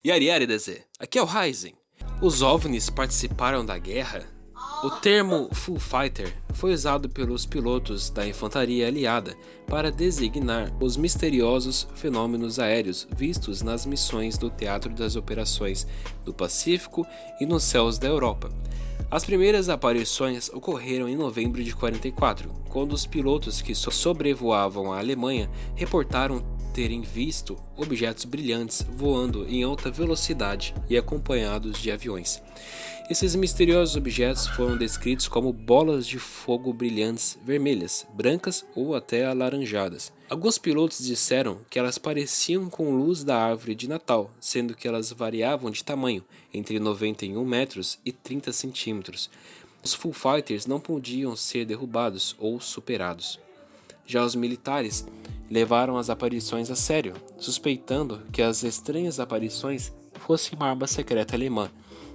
Yari DZ, aqui é o Ryzen. Os OVNIs participaram da guerra? O termo Foo Fighter foi usado pelos pilotos da infantaria aliada para designar os misteriosos fenômenos aéreos vistos nas missões do Teatro das Operações do Pacífico e nos céus da Europa. As primeiras aparições ocorreram em novembro de 44, quando os pilotos que sobrevoavam a Alemanha reportaram terem visto objetos brilhantes voando em alta velocidade e acompanhados de aviões. Esses misteriosos objetos foram descritos como bolas de fogo brilhantes vermelhas, brancas ou até alaranjadas. Alguns pilotos disseram que elas pareciam com luz da árvore de Natal, sendo que elas variavam de tamanho, entre 91 metros e 30 centímetros. Os Foo Fighters não podiam ser derrubados ou superados. Já os militares levaram as aparições a sério, suspeitando que as estranhas aparições fossem uma arma secreta alemã.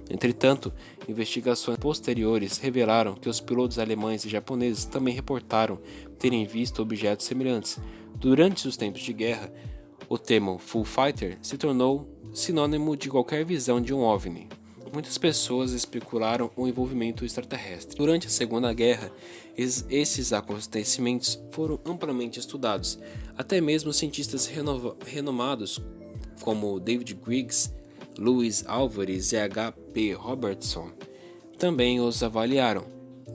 Entretanto, investigações posteriores revelaram que os pilotos alemães e japoneses também reportaram terem visto objetos semelhantes. Durante os tempos de guerra, o termo Foo Fighter se tornou sinônimo de qualquer visão de um OVNI. Muitas pessoas especularam o envolvimento extraterrestre. Durante a Segunda Guerra, esses acontecimentos foram amplamente estudados. Até mesmo cientistas renomados como David Griggs, Louis Alvarez e H.P. Robertson também os avaliaram.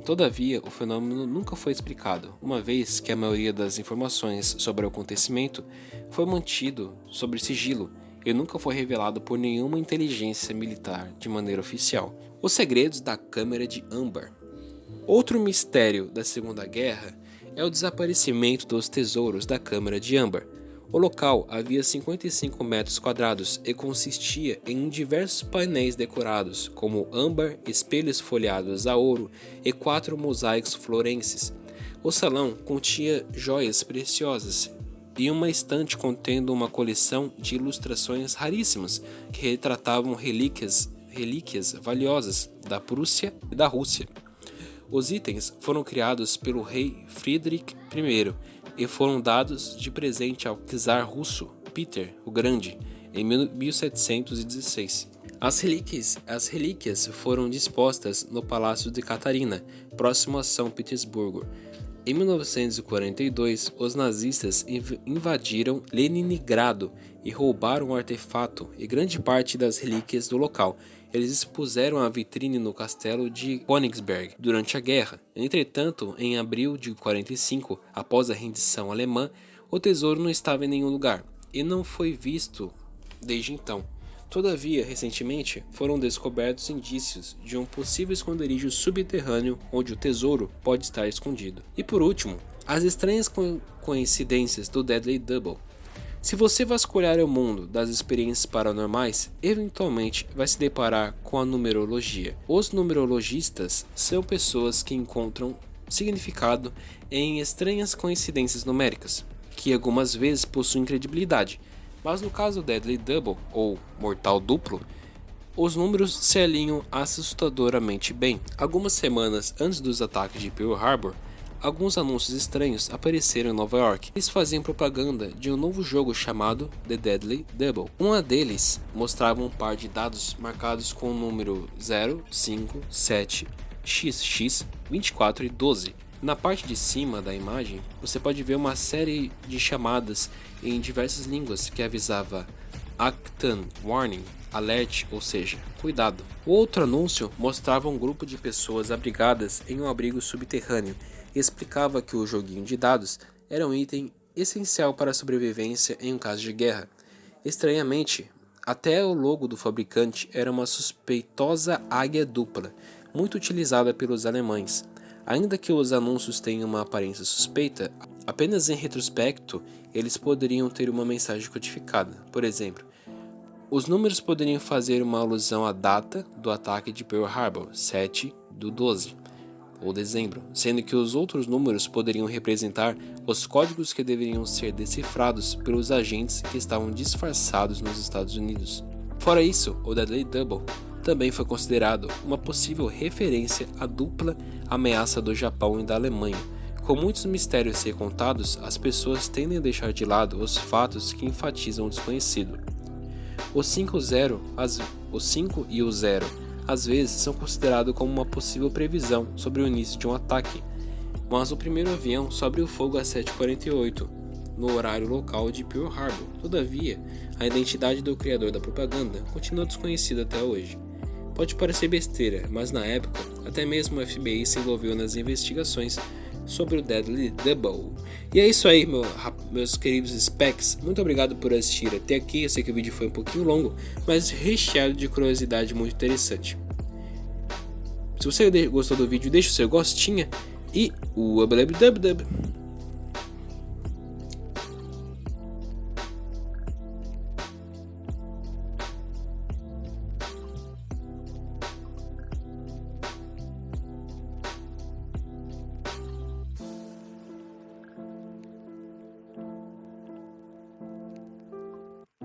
Todavia, o fenômeno nunca foi explicado, uma vez que a maioria das informações sobre o acontecimento foi mantido sob sigilo e nunca foi revelado por nenhuma inteligência militar de maneira oficial. Os segredos da Câmara de Âmbar. Outro mistério da Segunda Guerra é o desaparecimento dos tesouros da Câmara de Âmbar. O local havia 55 metros quadrados e consistia em diversos painéis decorados, como âmbar, espelhos folheados a ouro e 4 mosaicos florenses. O salão continha joias preciosas e uma estante contendo uma coleção de ilustrações raríssimas que retratavam relíquias valiosas da Prússia e da Rússia. Os itens foram criados pelo rei Friedrich I e foram dados de presente ao czar russo Peter o Grande em 1716. As relíquias foram dispostas no Palácio de Catarina, próximo a São Petersburgo. Em 1942, os nazistas invadiram Leningrado e roubaram o artefato e grande parte das relíquias do local. Eles expuseram a vitrine no castelo de Königsberg durante a guerra. Entretanto, em abril de 45, após a rendição alemã, o tesouro não estava em nenhum lugar e não foi visto desde então. Todavia, recentemente, foram descobertos indícios de um possível esconderijo subterrâneo onde o tesouro pode estar escondido. E por último, as estranhas coincidências do Deadly Double. Se você vasculhar o mundo das experiências paranormais, eventualmente vai se deparar com a numerologia. Os numerologistas são pessoas que encontram significado em estranhas coincidências numéricas, que algumas vezes possuem credibilidade. Mas no caso do Deadly Double, ou Mortal Duplo, os números se alinham assustadoramente bem. Algumas semanas antes dos ataques de Pearl Harbor, alguns anúncios estranhos apareceram em Nova York. Eles faziam propaganda de um novo jogo chamado The Deadly Double. Uma deles mostrava um par de dados marcados com o número 0, 5, 7, XX, 24 e 12. Na parte de cima da imagem, você pode ver uma série de chamadas em diversas línguas que avisava Acton Warning, alerte, ou seja, cuidado. O outro anúncio mostrava um grupo de pessoas abrigadas em um abrigo subterrâneo e explicava que o joguinho de dados era um item essencial para a sobrevivência em um caso de guerra. Estranhamente, até o logo do fabricante era uma suspeitosa águia dupla, muito utilizada pelos alemães. Ainda que os anúncios tenham uma aparência suspeita, apenas em retrospecto eles poderiam ter uma mensagem codificada. Por exemplo, os números poderiam fazer uma alusão à data do ataque de Pearl Harbor, 7/12, ou dezembro, sendo que os outros números poderiam representar os códigos que deveriam ser decifrados pelos agentes que estavam disfarçados nos Estados Unidos. Fora isso, o Deadly Double também foi considerado uma possível referência à dupla ameaça do Japão e da Alemanha. Com muitos mistérios a ser contados, as pessoas tendem a deixar de lado os fatos que enfatizam o desconhecido. O 5 e o 0 às vezes são considerados como uma possível previsão sobre o início de um ataque, mas o primeiro avião só abriu fogo às 7h48, no horário local de Pearl Harbor. Todavia, a identidade do criador da propaganda continua desconhecida até hoje. Pode parecer besteira, mas na época, até mesmo o FBI se envolveu nas investigações sobre o Deadly Double. E é isso aí, meus queridos specs. Muito obrigado por assistir até aqui. Eu sei que o vídeo foi um pouquinho longo, mas recheado de curiosidade muito interessante. Se você gostou do vídeo, deixa o seu gostinho e o